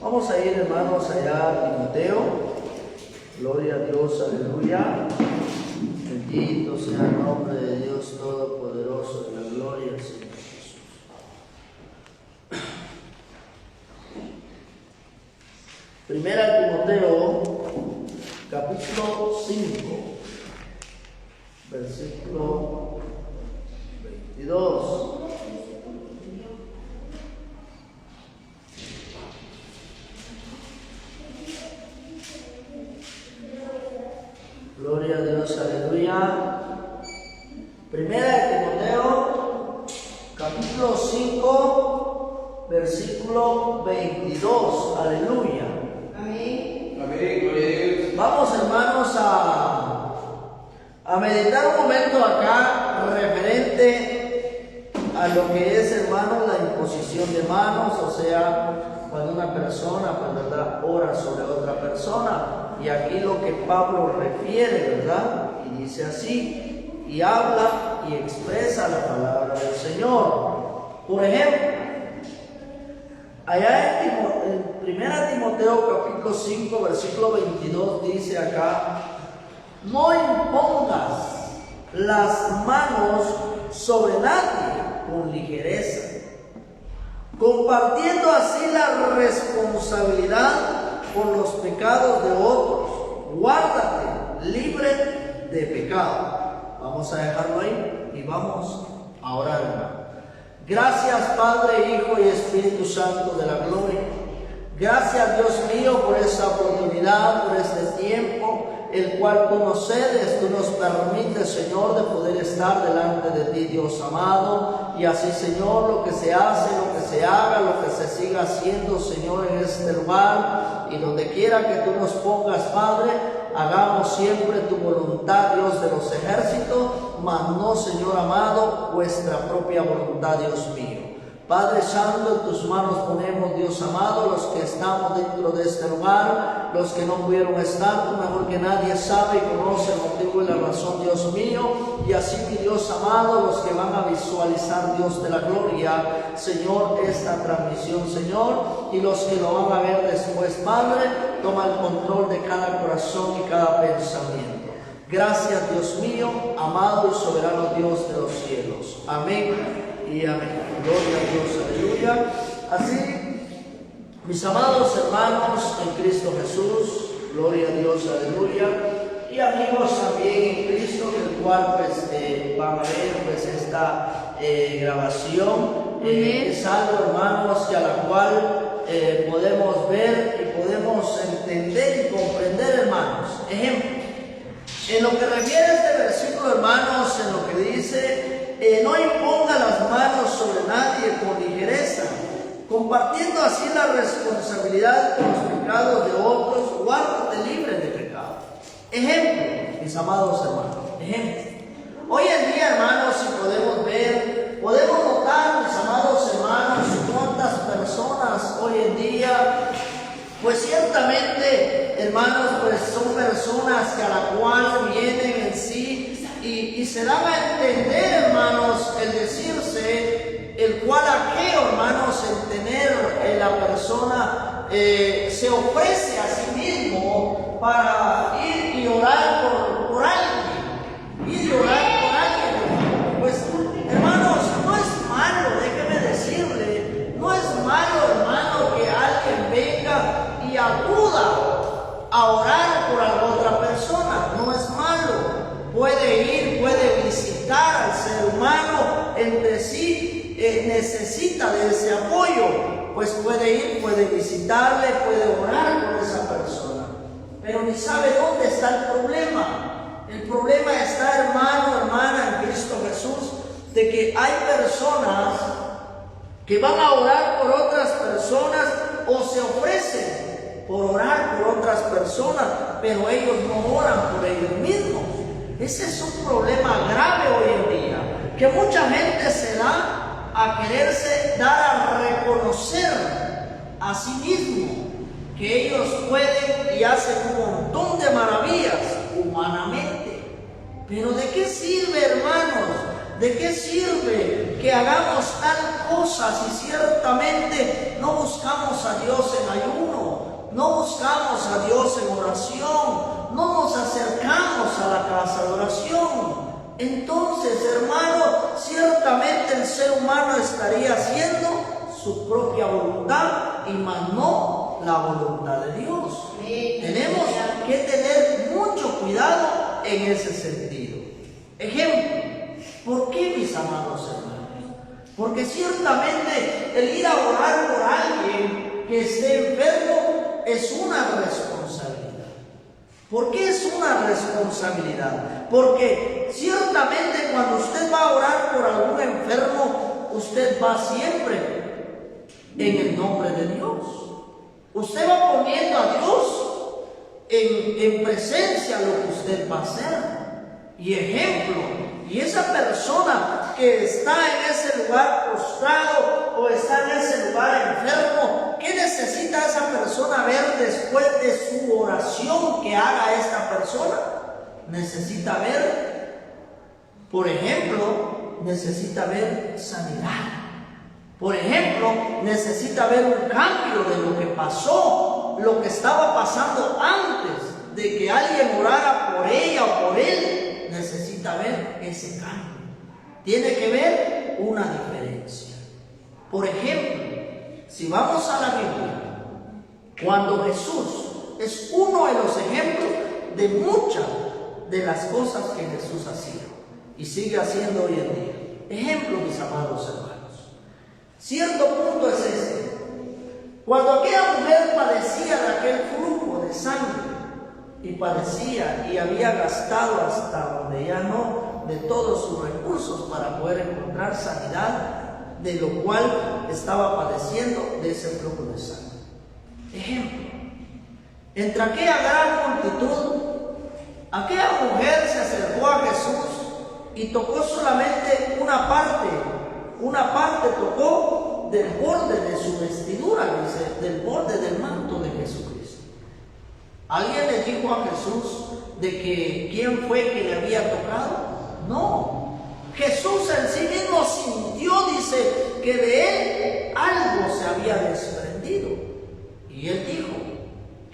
Vamos a ir, hermanos, allá a Timoteo. Gloria a Dios, aleluya. Bendito sea el nombre de Dios Todopoderoso, de la gloria al Señor Jesús. Primera de Timoteo, capítulo 5, versículo 22. Gloria a Dios, aleluya. Primera de Timoteo, capítulo 5, versículo 22, aleluya. Amén. Amén, gloria a Dios. Vamos, hermanos, a meditar un momento acá referente a lo que es, hermanos, la imposición de manos, o sea, cuando una persona, ¿verdad?, ora sobre otra persona. Y aquí lo que Pablo refiere, ¿verdad? Y dice así, y habla y expresa la palabra del Señor. Por ejemplo, allá en 1 Timoteo capítulo 5, versículo 22 dice acá, no impongas las manos sobre nadie con ligereza, compartiendo así la responsabilidad por los pecados de otros. Guárdate libre de pecado. Vamos a dejarlo ahí y vamos a orar, hermano. Gracias, Padre, Hijo y Espíritu Santo de la gloria. Gracias, Dios mío, por esta oportunidad, por este tiempo, el cual tú nos cedes, tú nos permites, Señor, de poder estar delante de ti, Dios amado. Y así, Señor, lo que se hace, lo que se haga, lo que se siga haciendo, Señor, en este lugar y donde quiera que tú nos pongas, Padre, hagamos siempre tu voluntad, Dios de los ejércitos, mas no, Señor amado, vuestra propia voluntad, Dios mío. Padre Santo, en tus manos ponemos, Dios amado, los que estamos dentro de este lugar, los que no pudieron estar, tú mejor que nadie sabe y conoce el motivo y la razón, Dios mío, y así, mi Dios amado, los que van a visualizar, Dios de la gloria, Señor, esta transmisión, Señor, y los que lo van a ver después, Padre, toma el control de cada corazón y cada pensamiento. Gracias, Dios mío, amado y soberano Dios de los cielos. Amén y amén. Gloria a Dios, aleluya. Así, mis amados hermanos en Cristo Jesús, gloria a Dios, aleluya. Y amigos también en Cristo, del cual pues van a ver pues esta grabación. Es algo, hermanos, que a la cual podemos ver y podemos entender y comprender, hermanos. Ejemplo, en lo que refiere a este versículo, hermanos, en lo que dice, no imponga las manos sobre nadie con ligereza, compartiendo así la responsabilidad por los pecados de otros, guárdate libre de pecado. Ejemplo, mis amados hermanos, ejemplo. Hoy en día, hermanos, si podemos ver, podemos notar, mis amados hermanos, cuántas personas hoy en día, pues ciertamente, hermanos, pues son personas que a la cual vienen en sí y se dan a entender, hermanos, el decirse, el cual aquello, hermanos, el tener la persona se ofrece a sí mismo para ir y orar por alguien, ir y orar por alguien. Pues, hermanos, no es malo, déjeme decirle, no es malo, hermano, que alguien venga y acuda a orar por alguna otra persona, no es malo. Puede ir, puede visitar al ser humano entre sí, necesita de ese apoyo, pues puede ir, puede visitarle, puede orar por esa persona, pero ni sabe dónde está el problema. El problema está, hermano, hermana, en Cristo Jesús, de que hay personas que van a orar por otras personas o se ofrecen por orar por otras personas, pero ellos no oran por ellos mismos. Ese es un problema grave hoy en día, que mucha gente se da a quererse dar a reconocer a sí mismo que ellos pueden y hacen un montón de maravillas humanamente. Pero ¿de qué sirve, hermanos? ¿De qué sirve que hagamos tal cosa si ciertamente no buscamos a Dios en ayuno? no buscamos a Dios en oración, no nos acercamos a la casa de oración, entonces, hermano, ciertamente el ser humano estaría haciendo su propia voluntad y más no la voluntad de Dios. Tenemos que tener mucho cuidado en ese sentido. Ejemplo, ¿por qué, mis amados hermanos? Porque ciertamente el ir a orar por alguien que esté enfermo es una responsabilidad. ¿Por qué es una responsabilidad? Porque ciertamente cuando usted va a orar por algún enfermo, usted va siempre en el nombre de Dios. Usted va poniendo a Dios en presencia lo que usted va a hacer. Y ejemplo, y esa persona que está en ese lugar postrado o está en ese lugar enfermo, ¿qué necesita esa persona ver después de su oración que haga esta persona? Necesita ver, por ejemplo, necesita ver sanidad. Por ejemplo, necesita ver un cambio de lo que pasó, lo que estaba pasando antes de que alguien orara por ella o por él. Necesita ver ese cambio. Tiene que ver una diferencia. Por ejemplo, si vamos a la Biblia, cuando Jesús es uno de los ejemplos de muchas de las cosas que Jesús hacía y sigue haciendo hoy en día. Ejemplo, mis amados hermanos. Cierto punto es este. Cuando aquella mujer padecía de aquel flujo de sangre y padecía y había gastado hasta donde ya no de todos sus recursos para poder encontrar sanidad de lo cual estaba padeciendo de ese flujo de sangre. Ejemplo, entre aquella gran multitud, aquella mujer se acercó a Jesús y tocó solamente una parte tocó del borde de su vestidura, dice, del borde del manto de Jesucristo. ¿Alguien le dijo a Jesús de que quién fue que le había tocado? No. Jesús en sí mismo sintió, dice, que de él algo se había desprendido. Y él dijo,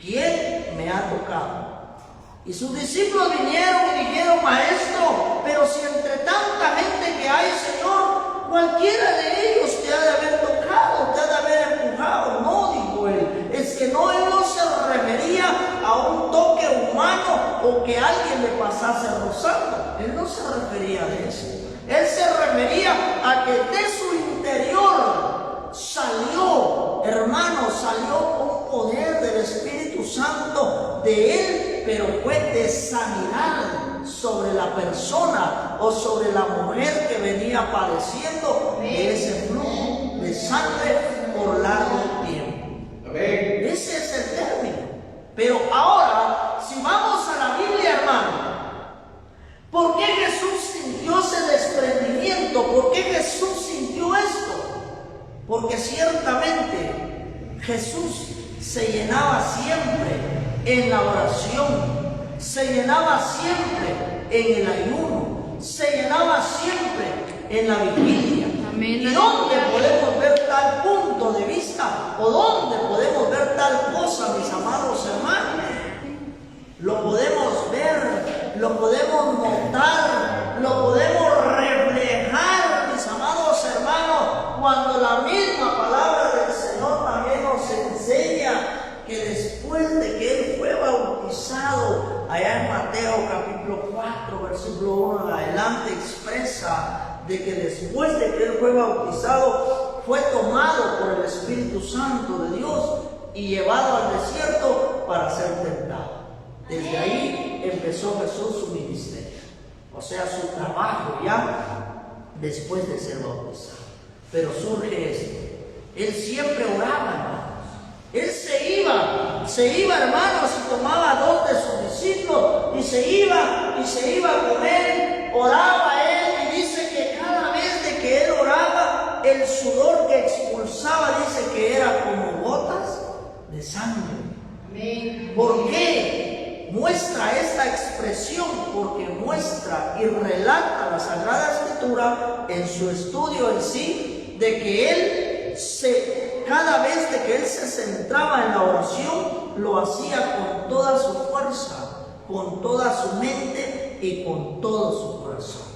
¿quién me ha tocado? Y sus discípulos vinieron y dijeron, Maestro, pero si entre tanta gente que hay, Señor, cualquiera de ellos te ha de haber tocado, te ha de haber empujado. No, dijo él, es que no, él no se refería a un toque humano o que alguien le pasase rozando. Él no se refería a eso. Él se refería a que de su interior salió, hermano, salió un poder del Espíritu Santo de él, pero fue de sanidad sobre la persona o sobre la mujer que venía padeciendo de ese flujo de sangre por largo tiempo. Amén. Ese es el término. Pero ahora, si vamos a la Biblia, hermano, ¿por qué Jesús sintió ese desprendimiento? ¿Por qué Jesús sintió esto? Porque ciertamente Jesús se llenaba siempre en la oración, se llenaba siempre en el ayuno, se llenaba siempre en la vigilia. Amén. ¿Y dónde podemos ver tal punto de vista? ¿O dónde podemos ver tal cosa, mis amados hermanos? Lo podemos ver, lo podemos notar, lo podemos reflejar, mis amados hermanos, cuando la misma palabra del Señor también nos enseña que después de que él fue bautizado, allá en Mateo capítulo 4, versículo 1 en adelante, expresa de que después de que él fue bautizado, fue tomado por el Espíritu Santo de Dios y llevado al desierto para ser tentado. Desde ahí empezó Jesús su ministerio, o sea, su trabajo ya después de ser bautizado. Pero surge esto: él siempre oraba, hermanos. Él se iba, hermanos, y tomaba dos de sus discípulos y se iba con él, oraba él, y dice que cada vez de que él oraba, el sudor que expulsaba, dice que era como gotas de sangre. Amén. ¿Por qué muestra esta expresión? Porque muestra y relata la Sagrada Escritura en su estudio en sí, de que él se cada vez de que él se centraba en la oración, lo hacía con toda su fuerza, con toda su mente y con todo su corazón.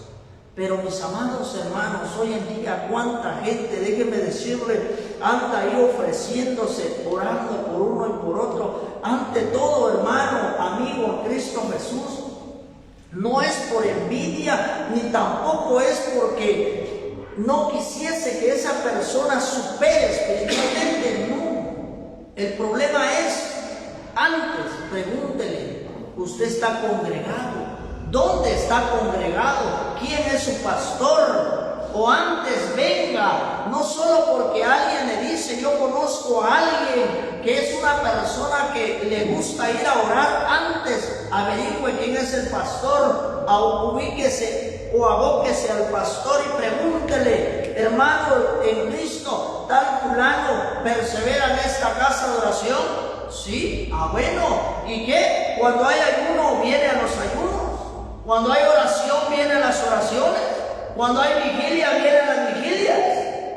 Pero mis amados hermanos, hoy en día cuánta gente, déjenme decirle, anda ahí ofreciéndose, orando por uno y por otro. Ante todo, hermano, amigo en Cristo Jesús, no es por envidia, ni tampoco es porque no quisiese que esa persona supere espiritualmente, no. El problema es, antes, pregúntele, ¿usted está congregado? ¿Dónde está congregado? ¿Quién es su pastor? O antes venga, no solo porque alguien le dice, yo conozco a alguien que es una persona que le gusta ir a orar, antes averigüe quién es el pastor, ubíquese o abóquese al pastor y pregúntele, hermano en Cristo, tal fulano persevera en esta casa de oración. Sí, bueno, ¿y qué? Cuando hay ayuno viene a los ayunos. Cuando hay oración, vienen las oraciones. Cuando hay vigilia, vienen las vigilias.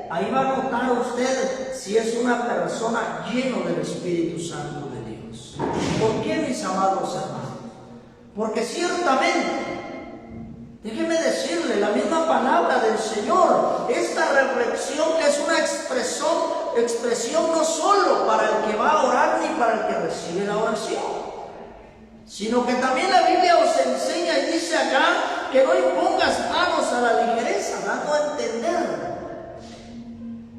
Ahí va a notar usted si es una persona llena del Espíritu Santo de Dios. ¿Por qué, mis amados hermanos? Porque ciertamente, déjeme decirle, la misma palabra del Señor, esta reflexión es una expresión no solo para el que va a orar ni para el que recibe la oración, sino que también la Biblia os enseña y dice acá que no impongas manos a la ligereza, dando a entender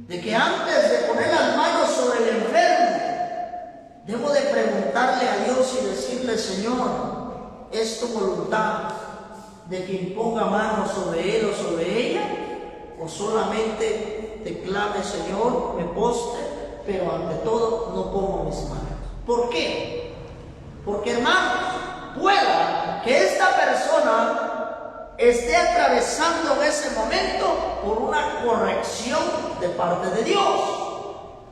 de que antes de poner las manos sobre el enfermo, debo de preguntarle a Dios y decirle, Señor, ¿es tu voluntad de que imponga manos sobre él o sobre ella? ¿O solamente te clame, Señor, me poste, pero ante todo no pongo mis manos? ¿Por qué? Porque, hermanos, pueda que esta persona esté atravesando en ese momento por una corrección de parte de Dios.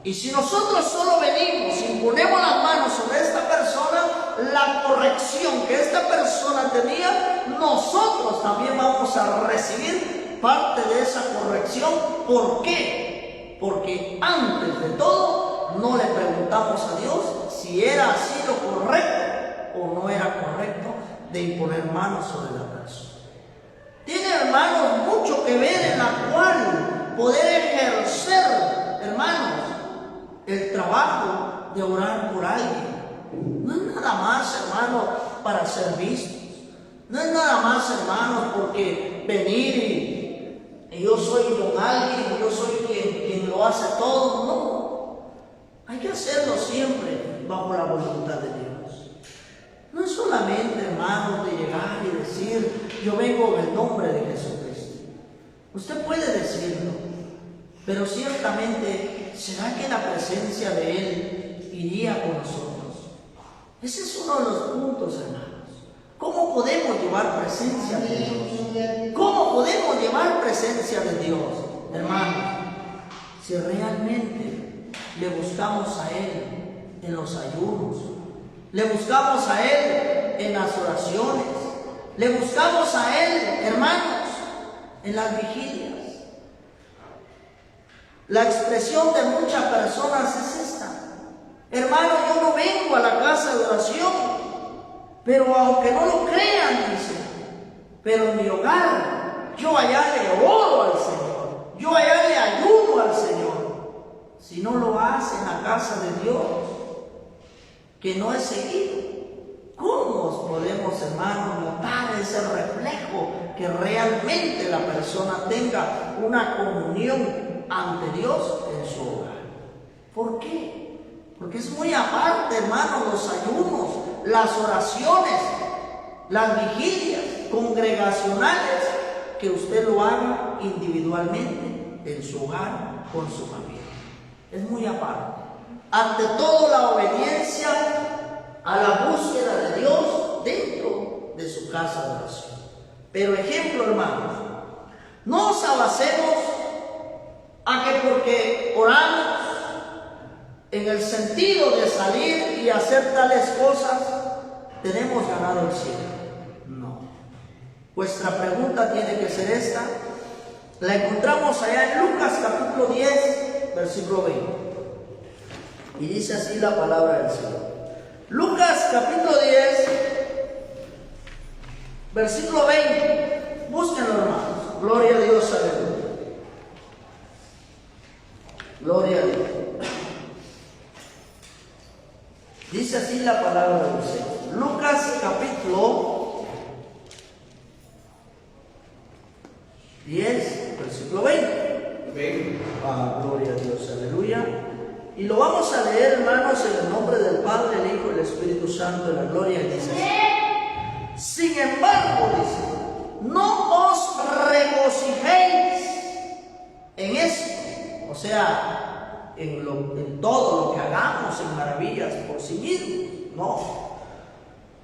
Y si nosotros solo venimos y ponemos las manos sobre esta persona, la corrección que esta persona tenía, nosotros también vamos a recibir parte de esa corrección. ¿Por qué? Porque antes de todo no le preguntamos a Dios si era así lo correcto o no era correcto de imponer manos sobre la persona. Tiene, hermanos, mucho que ver en la cual poder ejercer, hermanos, el trabajo de orar por alguien. No es nada más, hermanos, para ser vistos. No es nada más, hermanos, porque venir y yo soy don alguien, yo soy quien lo hace todo. No, hay que hacerlo siempre bajo la voluntad de Dios. No es solamente, hermanos, de llegar y decir, yo vengo en el nombre de Jesucristo. Usted puede decirlo, pero ciertamente, ¿será que la presencia de Él iría con nosotros? Ese es uno de los puntos, hermanos. ¿Cómo podemos llevar presencia de Dios? ¿Cómo podemos llevar presencia de Dios, hermanos? Si realmente le buscamos a Él en los ayunos, le buscamos a Él en las oraciones, le buscamos a Él, hermanos, en las vigilias. La expresión de muchas personas es esta: hermano, yo no vengo a la casa de oración, pero aunque no lo crean, dice, pero en mi hogar, yo allá le oro al Señor, yo allá le ayuno al Señor. Si no lo hace en la casa de Dios, que no es seguido, ¿cómo podemos, hermanos, notar ese reflejo que realmente la persona tenga una comunión ante Dios en su hogar? ¿Por qué? Porque es muy aparte, hermanos, los ayunos, las oraciones, las vigilias congregacionales, que usted lo haga individualmente en su hogar con su familia. Es muy aparte. Ante todo, la obediencia a la búsqueda de Dios dentro de su casa de oración. Pero ejemplo, hermanos, no os abasemos a que porque oramos en el sentido de salir y hacer tales cosas, tenemos ganado el cielo. No. Vuestra pregunta tiene que ser esta. La encontramos allá en Lucas capítulo 10, versículo 20. Y dice así la palabra del Señor. Lucas capítulo 10, versículo 20. Búsquenlo, hermanos. Gloria a Dios, aleluya. Gloria a Dios. Dice así la palabra del Señor. Lucas capítulo 10, versículo 20. Amén. Gloria a Dios, aleluya. Y lo vamos a leer, hermanos, en el nombre del Padre, el Hijo y el Espíritu Santo, en la gloria. Y dice así: sin embargo, dice, no os regocijéis en esto, o sea, en todo lo que hagamos, en maravillas por sí mismos, no.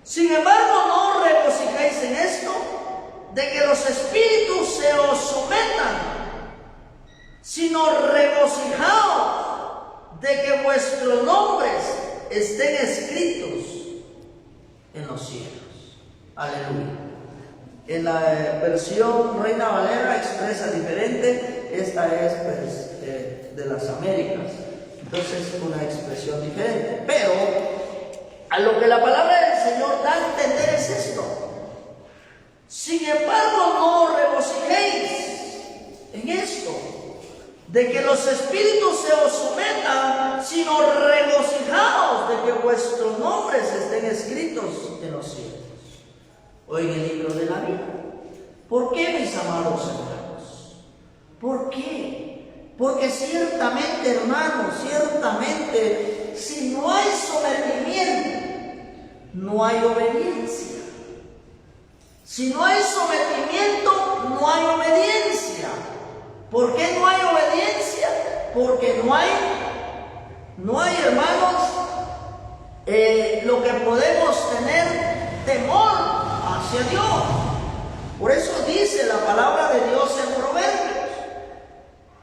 Sin embargo, no os regocijéis en esto, de que los espíritus se os sometan, sino regocijaos de que vuestros nombres estén escritos en los cielos. Aleluya. En la versión Reina Valera expresa diferente. Esta es pues, de las Américas, entonces es una expresión diferente. Pero a lo que la palabra del Señor da a entender es esto: sin embargo, no regocijéis en esto, de que los espíritus se os sometan, sino regocijaos de que vuestros nombres estén escritos en los cielos o en el libro de la vida. ¿Por qué, mis amados hermanos? ¿Por qué? Porque ciertamente, hermanos, ciertamente, si no hay sometimiento, no hay obediencia. Si no hay sometimiento, no hay obediencia. ¿Por qué no hay obediencia? Porque no hay, hermanos, lo que podemos tener temor hacia Dios. Por eso dice la palabra de Dios en Proverbios,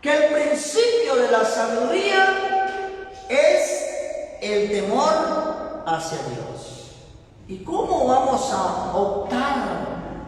que el principio de la sabiduría es el temor hacia Dios. ¿Y cómo vamos a optar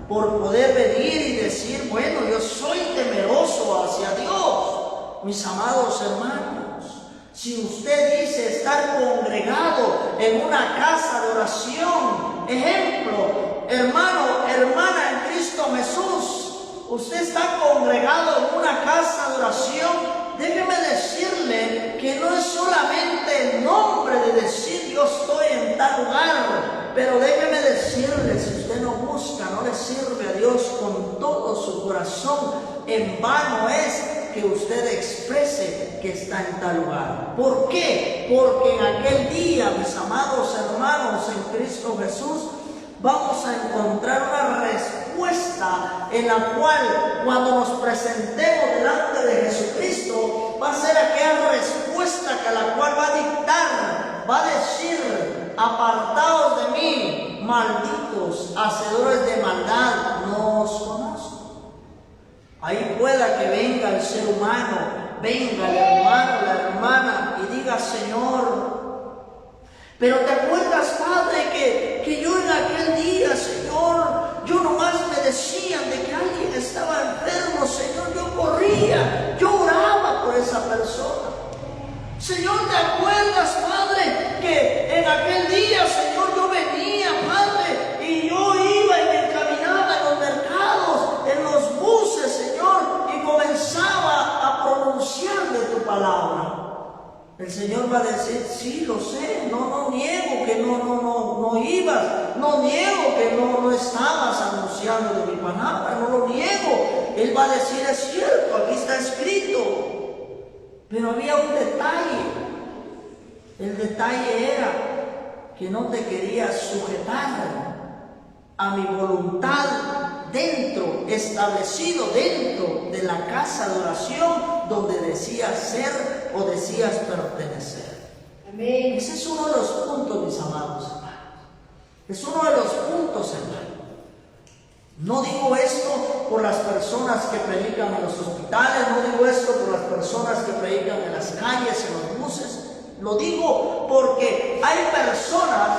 por poder venir y decir, bueno, yo soy temeroso hacia Dios? Mis amados hermanos, si usted dice estar congregado en una casa de oración, ejemplo, hermano, hermana en Cristo Jesús, usted está congregado en una casa de oración, déjeme decirle que no es solamente el nombre de decir yo estoy en tal lugar, pero déjeme decirle, si usted no busca, no le sirve a Dios con todo su corazón, en vano es que usted exprese que está en tal lugar. ¿Por qué? Porque en aquel día, mis amados hermanos en Cristo Jesús, vamos a encontrar una respuesta en la cual, cuando nos presentemos delante de Jesucristo, va a ser aquella respuesta que la cual va a dictar, va a decir: apartaos de mí, malditos, hacedores de maldad, no os conozco. Ahí pueda que venga el ser humano, venga el hermano, la hermana, y diga: Señor, pero ¿te acuerdas, Padre, que yo en aquel día, Señor, yo nomás me decían de que alguien estaba enfermo, Señor, yo corría, yo oraba por esa persona? Señor, ¿te acuerdas, Padre, que en aquel día, Señor, yo venía, Padre, y yo iba y me encaminaba en los mercados, en los buses, Señor, y comenzaba a pronunciar de tu palabra? El Señor va a decir: sí, lo sé, no niego que no ibas, no niego que no estabas anunciando de mi palabra, no lo niego. Él va a decir: es cierto, aquí está escrito. Pero había un detalle. El detalle era que no te querías sujetar a mi voluntad dentro, establecido dentro de la casa de oración donde decías ser o decías pertenecer. Amén. Ese es uno de los puntos, mis amados hermanos. Es uno de los puntos, hermanos. No digo esto por las personas que predican en los hospitales, no digo esto por las personas que predican en las calles, en los buses. Lo digo porque hay personas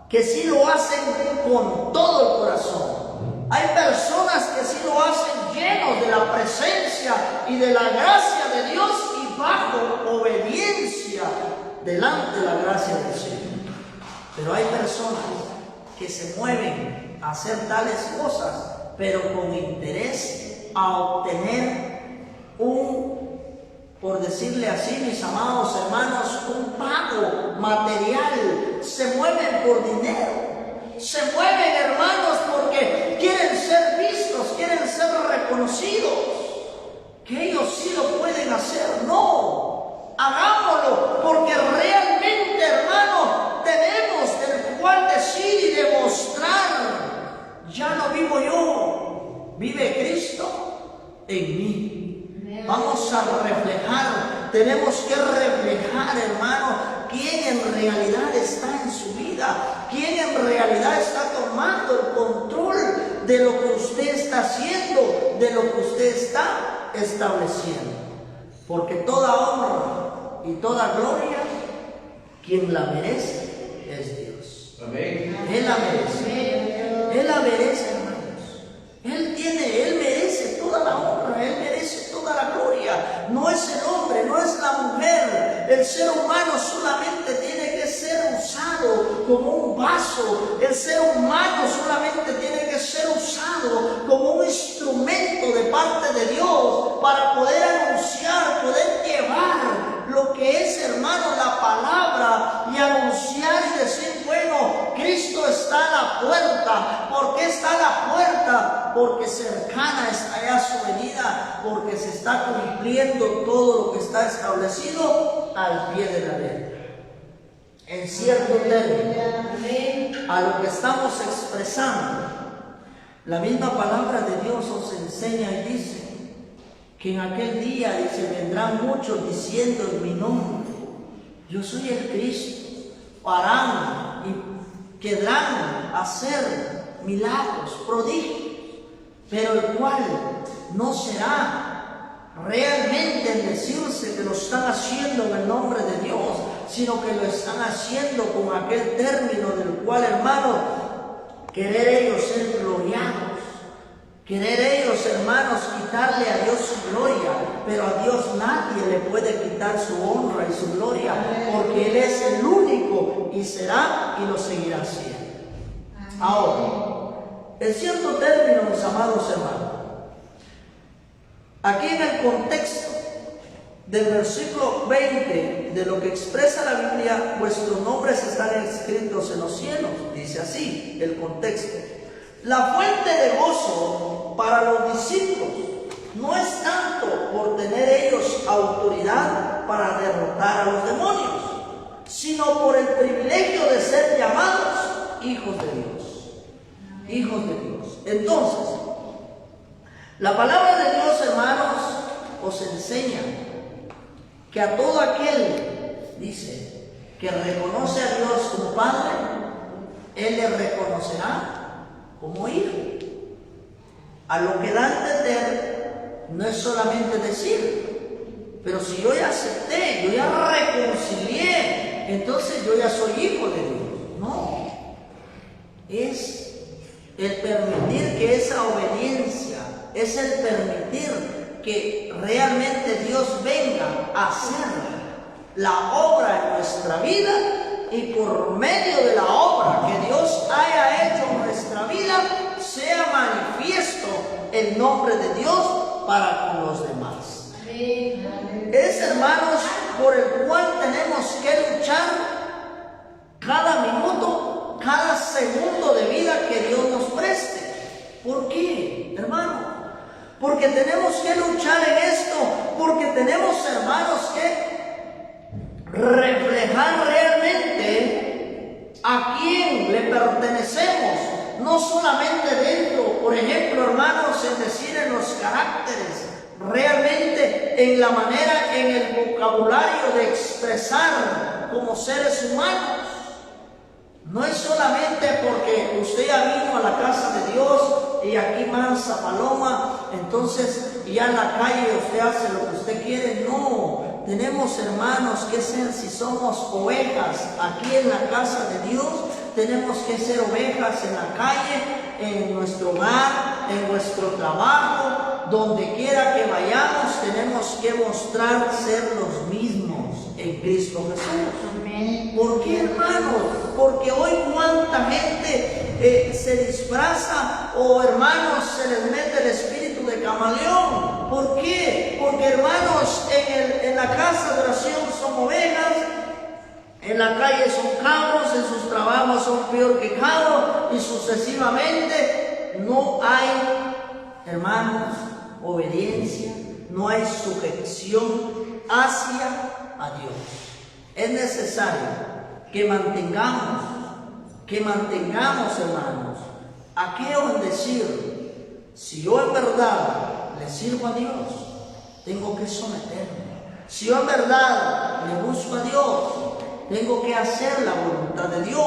que sí lo hacen con todo el corazón. Hay personas que sí lo hacen llenos de la presencia y de la gracia de Dios y bajo obediencia delante de la gracia del Señor. Pero hay personas que se mueven a hacer tales cosas, pero con interés a obtener por decirle así, mis amados hermanos, un pago material. Se mueven por dinero. Se mueven, hermanos, porque quieren ser vistos, quieren ser reconocidos. Que ellos sí lo pueden hacer. No, hagámoslo, porque realmente, hermano, tenemos del cual decir y demostrar: ya no vivo yo, vive Cristo en mí. Vamos a reflejar, tenemos que reflejar, hermano, quién en realidad está en su vida, quién en realidad está tomando el control de lo que usted está haciendo, de lo que usted está estableciendo. Porque toda honra y toda gloria, quien la merece es Dios. Amén. Él la merece. Él la merece, hermanos. Él merece toda la honra, Él merece toda la gloria. No es el hombre, no es la mujer. El ser humano solamente tiene que ser usado como un vaso. El ser humano solamente tiene que ser usado como un instrumento de parte de Dios para poder anunciar, poder llevar lo que es, hermano, la palabra y anunciar y decir: bueno, Cristo está a la puerta. ¿Por qué está a la puerta? Porque cercana está ya su venida, porque se está cumpliendo todo lo que está establecido al pie de la letra. En cierto término, a lo que estamos expresando, la misma palabra de Dios nos enseña y dice que en aquel día, dice, vendrán muchos diciendo en mi nombre: yo soy el Cristo. Harán y querrán hacer milagros, prodigios, pero el cual no será realmente el decirse que lo están haciendo en el nombre de Dios, sino que lo están haciendo con aquel término del cual, hermano, querer ellos ser gloriados. Querer ellos, hermanos, quitarle a Dios su gloria, pero a Dios nadie le puede quitar su honra y su gloria, porque Él es el único y será y lo seguirá siendo. Ahora, en cierto término, mis amados hermanos, aquí en el contexto del versículo 20 de lo que expresa la Biblia: vuestros nombres están escritos en los cielos. Dice así el contexto: la fuente de gozo para los discípulos no es tanto por tener ellos autoridad para derrotar a los demonios, sino por el privilegio de ser llamados hijos de Dios. Hijos de Dios. Entonces, la palabra de Dios, hermanos, os enseña que a todo aquel, dice, que reconoce a Dios como Padre, Él le reconocerá como hijo. A lo que da a entender no es solamente decir: pero si yo ya acepté, yo ya reconcilié, entonces yo ya soy hijo de Dios. No, es el permitir que esa obediencia, es el permitir que realmente Dios venga a hacer la obra en nuestra vida, y por medio de la obra que Dios haya hecho en nuestra vida, sea manifiesto el nombre de Dios para con los demás. Es, hermanos, por el cual tenemos que luchar cada minuto, cada segundo de vida que Dios nos preste. ¿Por qué, hermano? Porque tenemos que luchar en esto, porque tenemos, hermanos, que reflejar realmente a quién le pertenecemos, no solamente dentro, por ejemplo, hermanos, es decir, en los caracteres, realmente en la manera, en el vocabulario de expresar como seres humanos. No es solamente porque usted ya vino a la casa de Dios y aquí mansa paloma, entonces ya en la calle usted hace lo que usted quiere. No, tenemos, hermanos, que ser, si somos ovejas aquí en la casa de Dios, tenemos que ser ovejas en la calle, en nuestro hogar, en nuestro trabajo, donde quiera que vayamos, tenemos que mostrar ser los mismos en Cristo Jesús. Amén. ¿Por qué, hermanos? Porque hoy cuánta gente se disfraza o, hermanos, se les mete el espíritu de camaleón. ¿Por qué? Porque, hermanos, en la casa de oración son ovejas, en la calle son cabros, en sus trabajos son peor que cabros, y sucesivamente no hay, hermanos, obediencia, no hay sujeción hacia a Dios. Es necesario que mantengamos, hermanos, aquello en decir, si yo en verdad le sirvo a Dios, tengo que someterme. Si yo en verdad le busco a Dios, tengo que hacer la voluntad de Dios.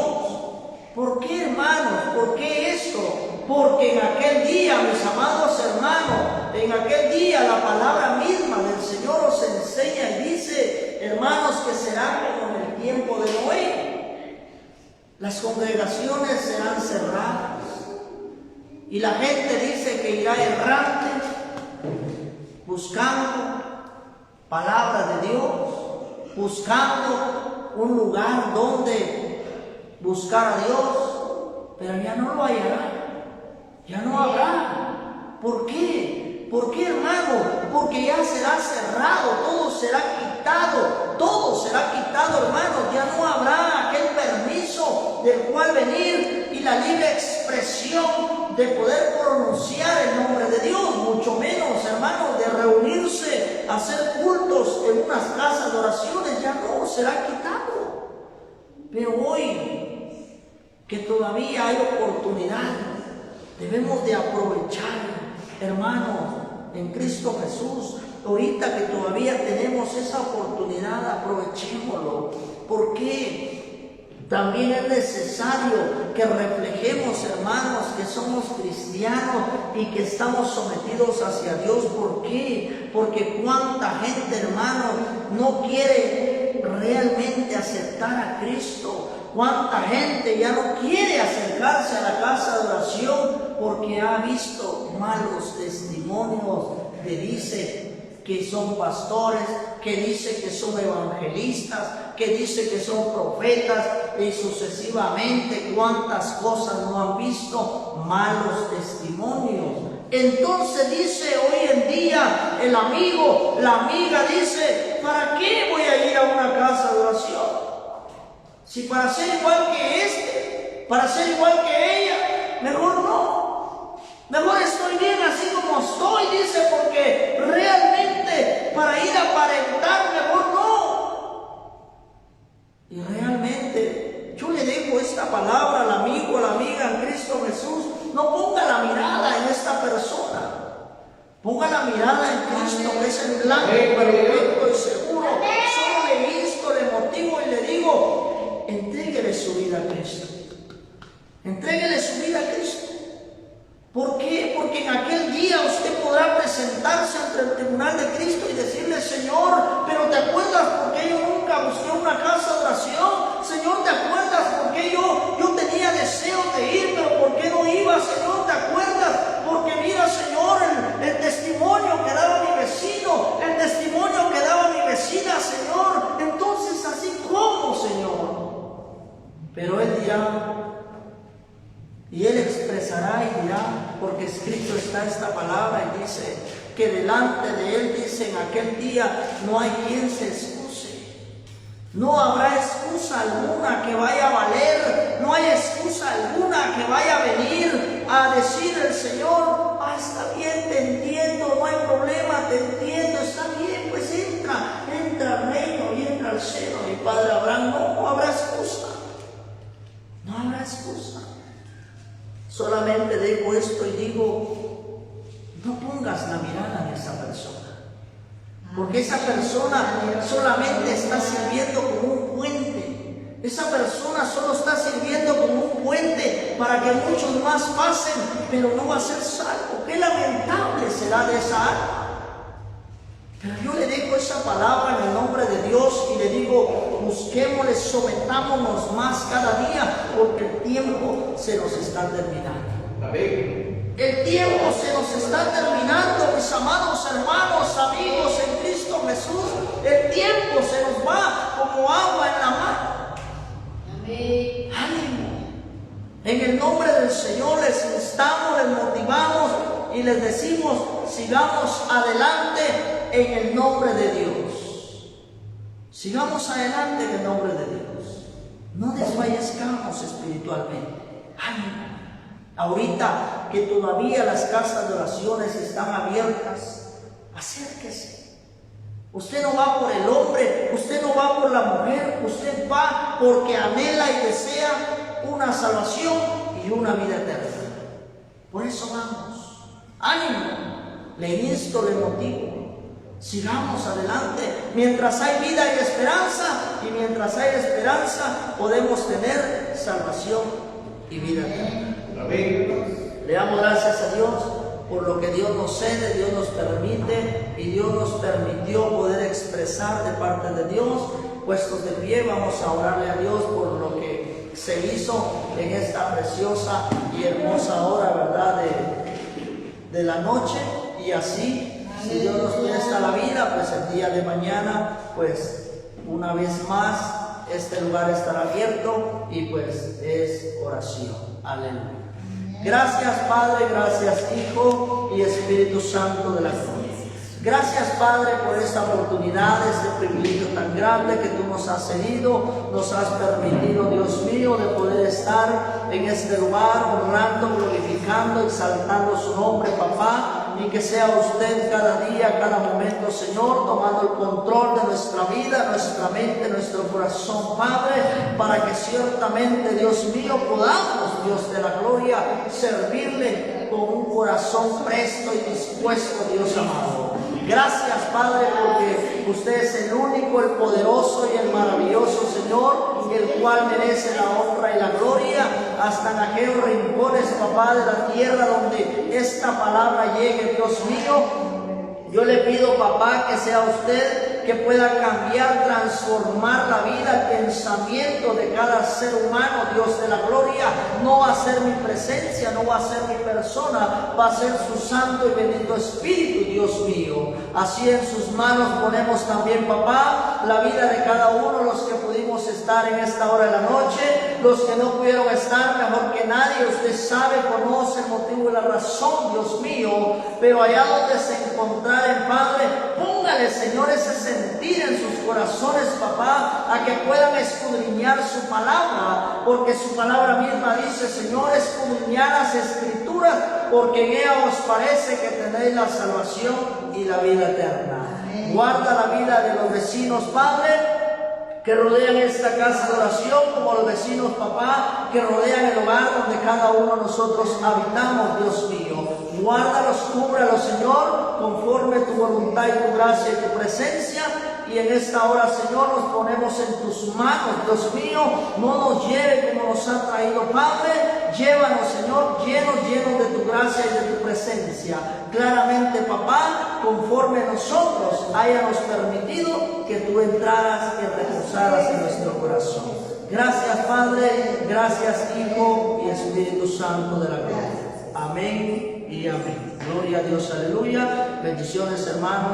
¿Por qué, hermanos? ¿Por qué esto? Porque en aquel día, mis amados hermanos, en aquel día la palabra misma del Señor os enseña y dice, hermanos, que será como en el tiempo de Noé. Las congregaciones serán cerradas y la gente dice que irá errante buscando palabra de Dios, buscando un lugar donde buscar a Dios, pero ya no lo hallará, ya no habrá. ¿Por qué? ¿Por qué, hermano? Porque ya será cerrado, todo será quitado, hermanos. Ya no habrá aquel permiso del cual venir y la libre expresión de poder pronunciar el nombre de Dios, mucho menos, hermanos, de reunirse, hacer cultos en unas casas de oraciones, ya no será quitado. Pero hoy, que todavía hay oportunidad, debemos de aprovechar, hermanos, en Cristo Jesús. Ahorita que todavía tenemos esa oportunidad, aprovechémoslo. ¿Por qué? También es necesario que reflejemos, hermanos, que somos cristianos y que estamos sometidos hacia Dios. ¿Por qué? Porque cuánta gente, hermanos, no quiere realmente aceptar a Cristo. Cuánta gente ya no quiere acercarse a la casa de oración porque ha visto malos testimonios que dice que son pastores, que dice que son evangelistas, que dice que son profetas, y sucesivamente cuántas cosas no han visto, malos testimonios. Entonces dice hoy en día el amigo, la amiga dice, ¿para qué voy a ir a una casa de oración? Si para ser igual que para ser igual que ella, mejor no. Mejor estoy bien así como estoy, dice, porque realmente para ir a aparentar, mejor no. Y realmente yo le dejo esta palabra al amigo, a la amiga en Cristo Jesús. No ponga la mirada en esta persona. Ponga la mirada en Cristo, que es el blanco, perfecto y seguro. Solo le insto, le motivo y le digo, entréguele su vida a Cristo. Entréguele su vida a Cristo. ¿Por qué? Porque en aquel día usted podrá presentarse ante el tribunal de Cristo y decirle, Señor, pero ¿te acuerdas por qué yo nunca busqué una casa de oración? Señor, ¿te acuerdas por qué yo tenía deseo de ir, pero por qué no iba? Señor, ¿te acuerdas? Porque mira, Señor, el testimonio que daba mi vecino, el testimonio que daba mi vecina, Señor. Entonces, ¿así cómo, Señor? Pero Él dirá, y Él expresará y dirá, porque escrito está esta palabra y dice que delante de Él, dice, en aquel día no hay quien se excuse. No habrá excusa alguna que vaya a valer, no hay excusa alguna que vaya a venir a decir el Señor, está bien, te entiendo, no hay problema, te entiendo, está bien, pues entra al reino y entra al seno. Mi Padre Abraham, no habrá excusa, no habrá excusa. Solamente dejo esto y digo, no pongas la mirada en esa persona, porque esa persona solamente está sirviendo como un puente. Esa persona solo está sirviendo como un puente para que muchos más pasen, pero no va a ser salvo. Qué lamentable será de esa alma. Pero yo le dejo esa palabra en el nombre de Dios y le digo, busquémosle, sometámonos más cada día, porque el tiempo se nos está terminando. Amén. El tiempo se nos está terminando, mis amados hermanos, amigos en Cristo Jesús. El tiempo se nos va como agua en la mano. Amén. Ánimo. En el nombre del Señor les instamos, les motivamos y les decimos, sigamos adelante en el nombre de Dios. Sigamos adelante en el nombre de Dios. No desfallezcamos espiritualmente. Ánimo. Ahorita que todavía las casas de oraciones están abiertas, acérquese. Usted no va por el hombre, usted no va por la mujer, usted va porque anhela y desea una salvación y una vida eterna. Por eso vamos. Ánimo. Le insto, le motivo. Sigamos adelante. Mientras hay vida hay esperanza, y mientras hay esperanza podemos tener salvación y vida eterna. Amén. Le damos gracias a Dios por lo que Dios nos cede, Dios nos permite, y Dios nos permitió poder expresar de parte de Dios. Puestos de pie, vamos a orarle a Dios por lo que se hizo en esta preciosa y hermosa hora, ¿verdad?, de la noche. Y así, si Dios nos presta la vida, pues el día de mañana, pues una vez más, este lugar estará abierto y pues es oración. Aleluya. Gracias Padre, gracias Hijo y Espíritu Santo de la gloria. Gracias Padre por esta oportunidad, este privilegio tan grande que tú nos has cedido, nos has permitido, Dios mío, de poder estar en este lugar honrando, glorificando, exaltando su nombre, papá. Y que sea usted cada día, cada momento, Señor, tomando el control de nuestra vida, nuestra mente, nuestro corazón, Padre, para que ciertamente, Dios mío, podamos, Dios de la gloria, servirle con un corazón presto y dispuesto, Dios amado. Gracias, Padre, porque usted es el único, el poderoso y el maravilloso Señor, el cual merece la honra y la gloria hasta en aquellos rincones, papá, de la tierra donde esta palabra llegue, Dios mío. Yo le pido, papá, que sea usted que pueda cambiar, transformar la vida, el pensamiento de cada ser humano, Dios de la gloria. No va a ser mi presencia, no va a ser mi persona, va a ser su santo y bendito Espíritu, Dios mío. Así en sus manos ponemos también, papá, la vida de cada uno, los que pudimos estar en esta hora de la noche, los que no pudieron estar, mejor que nadie, usted sabe, conoce el motivo y la razón, Dios mío, pero allá donde se encontraren, Padre, póngale, Señor, ese sentir en sus corazones, papá, a que puedan escudriñar su palabra, porque su palabra misma dice, Señor, escudriñar las Escrituras, porque en ella os parece que tenéis la salvación y la vida eterna. Amén. Guarda la vida de los vecinos, Padre, que rodean esta casa de oración, como los vecinos, papá, que rodean el hogar donde cada uno de nosotros habitamos, Dios mío. Guárdalos, cúbralos, Señor, conforme tu voluntad y tu gracia y tu presencia. Y en esta hora, Señor, nos ponemos en tus manos, Dios mío. No nos lleve como nos ha traído, Padre. Llévanos, Señor, llenos de tu gracia y de tu presencia. Claramente, papá, conforme nosotros hayamos permitido que tú entraras y reposaras en nuestro corazón. Gracias, Padre. Gracias, Hijo y Espíritu Santo de la gloria. Amén y amén. Gloria a Dios, aleluya. Bendiciones, hermanos.